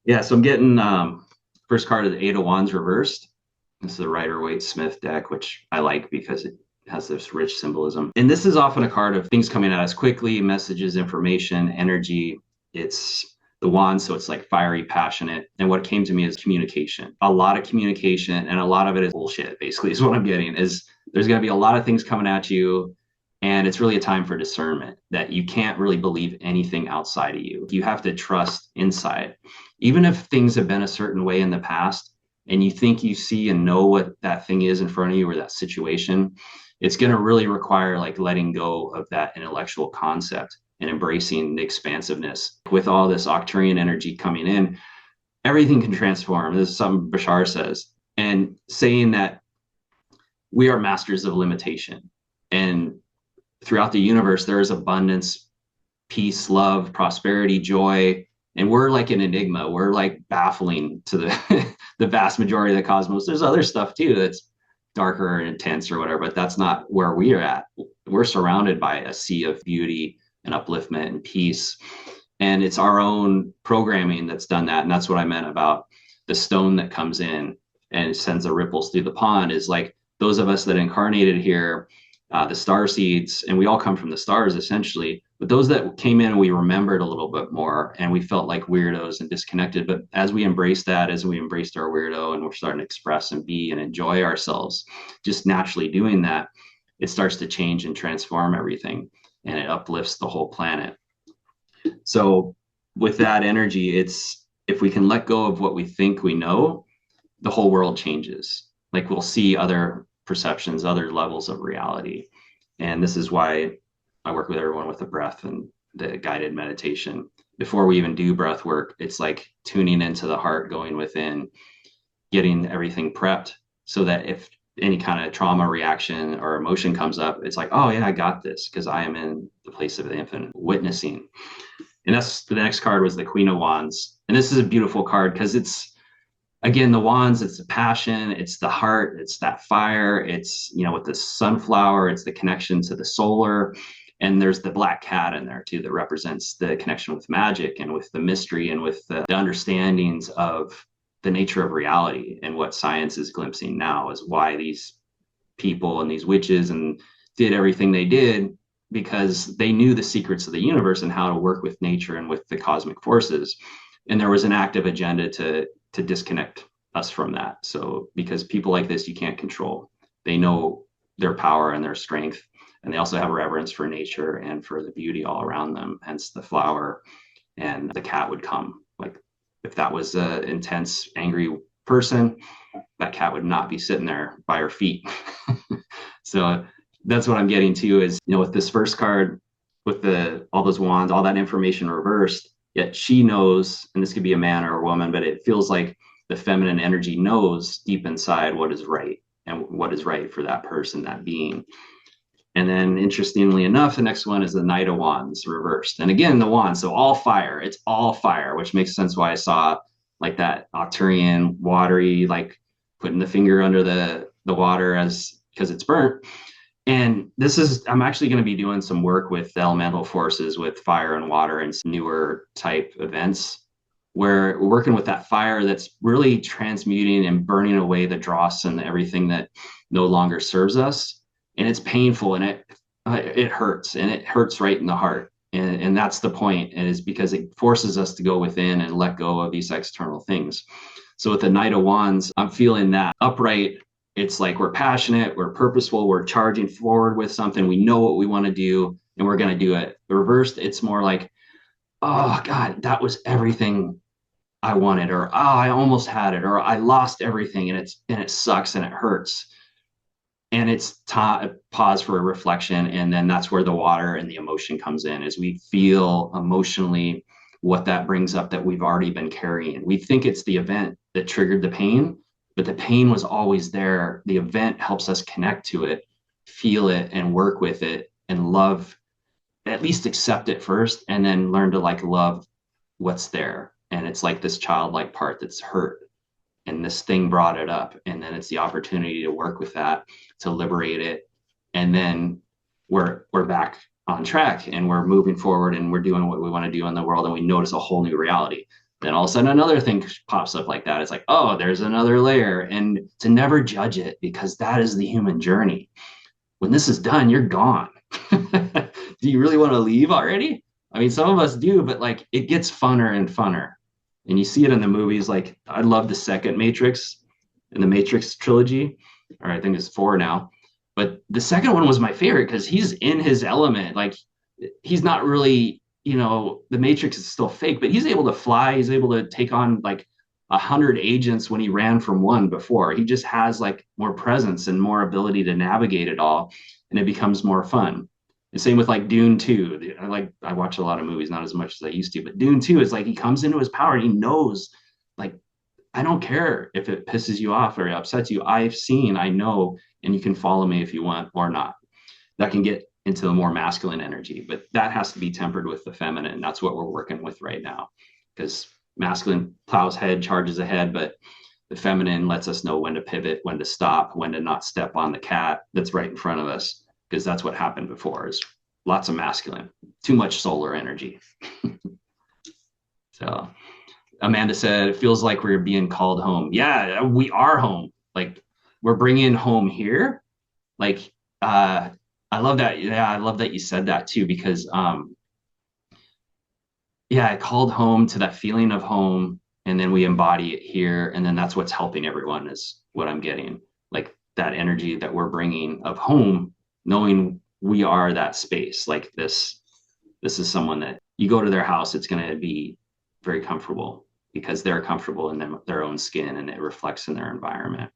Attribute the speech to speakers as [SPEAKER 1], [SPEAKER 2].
[SPEAKER 1] Yeah, so I'm getting first card of the Eight of Wands reversed. This is the Rider-Waite-Smith deck, which I like because it has this rich symbolism. And this is often a card of things coming at us quickly, messages, information, energy. It's the wand, so it's like fiery, passionate. And what came to me is communication. A lot of communication, and a lot of it is bullshit, basically, is what I'm getting. Is there's gonna be a lot of things coming at you. And it's really a time for discernment that you can't really believe anything outside of you. You have to trust inside. Even if things have been a certain way in the past and you think you see and know what that thing is in front of you or that situation, it's going to really require like letting go of that intellectual concept and embracing the expansiveness. With all this Octurian energy coming in, everything can transform. This is something Bashar says. And saying that we are masters of limitation. And throughout the universe, there is abundance, peace, love, prosperity, joy. And we're like an enigma. We're like baffling to the the vast majority of the cosmos. There's other stuff too that's darker and intense or whatever, but that's not where we are at. We're surrounded by a sea of beauty and upliftment and peace. And it's our own programming that's done that. And that's what I meant about the stone that comes in and sends the ripples through the pond is like those of us that incarnated here, the star seeds, and we all come from the stars essentially. But those that came in, we remembered a little bit more and we felt like weirdos and disconnected. But as we embraced that, as we embraced our weirdo and we're starting to express and be and enjoy ourselves, just naturally doing that, it starts to change and transform everything and it uplifts the whole planet. So with that energy, it's if we can let go of what we think we know, the whole world changes. Like we'll see other perceptions, other levels of reality. And this is why I work with everyone with the breath and the guided meditation. Before we even do breath work, it's like tuning into the heart, going within, getting everything prepped so that if any kind of trauma reaction or emotion comes up, it's like, oh yeah, I got this because I am in the place of the infinite witnessing. And that's the next card was the Queen of Wands. And this is a beautiful card because it's again the wands, it's the passion, it's the heart, it's that fire, it's with the sunflower, it's the connection to the solar. And there's the black cat in there too that represents the connection with magic and with the mystery and with the understandings of the nature of reality. And what science is glimpsing now is why these people and these witches and did everything they did because they knew the secrets of the universe and how to work with nature and with the cosmic forces. And there was an active agenda to disconnect us from that. So because people like this you can't control. They know their power and their strength, and they also have a reverence for nature and for the beauty all around them. Hence the flower and the cat would come. Like if that was an intense, angry person, that cat would not be sitting there by her feet. So that's what I'm getting to is, with this first card, with the all those wands, all that information reversed, yet she knows, and this could be a man or a woman, but it feels like the feminine energy knows deep inside what is right and what is right for that person, that being. And then interestingly enough, the next one is the Knight of Wands reversed. And again, the wand, so all fire, it's all fire, which makes sense why I saw like that Octurian watery, like putting the finger under the water as because it's burnt. And this is, I'm actually going to be doing some work with the elemental forces with fire and water and some newer type events where we're working with that fire that's really transmuting and burning away the dross and everything that no longer serves us. And it's painful and it hurts and it hurts right in the heart. And that's the point, and is because it forces us to go within and let go of these external things. So with the Knight of Wands, I'm feeling that upright. It's like we're passionate, we're purposeful, we're charging forward with something. We know what we want to do and we're going to do it. The reversed, it's more like, oh God, that was everything I wanted, or oh, I almost had it, or I lost everything and it sucks and it hurts. And it's pause for a reflection. And then that's where the water and the emotion comes in, as we feel emotionally what that brings up that we've already been carrying. We think it's the event that triggered the pain, but the pain was always there. The event helps us connect to it, feel it, and work with it and love, at least accept it first, and then learn to like love what's there. And it's like this childlike part that's hurt. And this thing brought it up. And then it's the opportunity to work with that, to liberate it. And then we're back on track and we're moving forward and we're doing what we want to do in the world. And we notice a whole new reality. Then all of a sudden another thing pops up like that. It's like, oh, there's another layer. And to never judge it, because that is the human journey. When this is done, you're gone. Do you really want to leave already? I mean, some of us do, but like it gets funner and funner. And you see it in the movies. Like I love the second Matrix in the Matrix trilogy, or I think it's four now. But the second one was my favorite because he's in his element. Like he's not really, the Matrix is still fake, but he's able to fly. He's able to take on like 100 agents when he ran from one before. He just has like more presence and more ability to navigate it all, and it becomes more fun. And same with like Dune 2. I watch a lot of movies, not as much as I used to, but Dune 2 is like he comes into his power and he knows, like, I don't care if it pisses you off or upsets you. I know, and you can follow me if you want or not. That can get into the more masculine energy, but that has to be tempered with the feminine. That's what we're working with right now, because masculine plows ahead, charges ahead, but the feminine lets us know when to pivot, when to stop, when to not step on the cat that's right in front of us, because that's what happened before is lots of masculine, too much solar energy. So Amanda said, it feels like we're being called home. Yeah, we are home. Like we're bringing home here. Like, I love that. Yeah, I love that you said that too, because yeah, I called home to that feeling of home, and then we embody it here, and then that's what's helping everyone is what I'm getting. Like that energy that we're bringing of home, knowing we are that space. Like this is someone that you go to their house, it's going to be very comfortable because they're comfortable in their own skin and it reflects in their environment.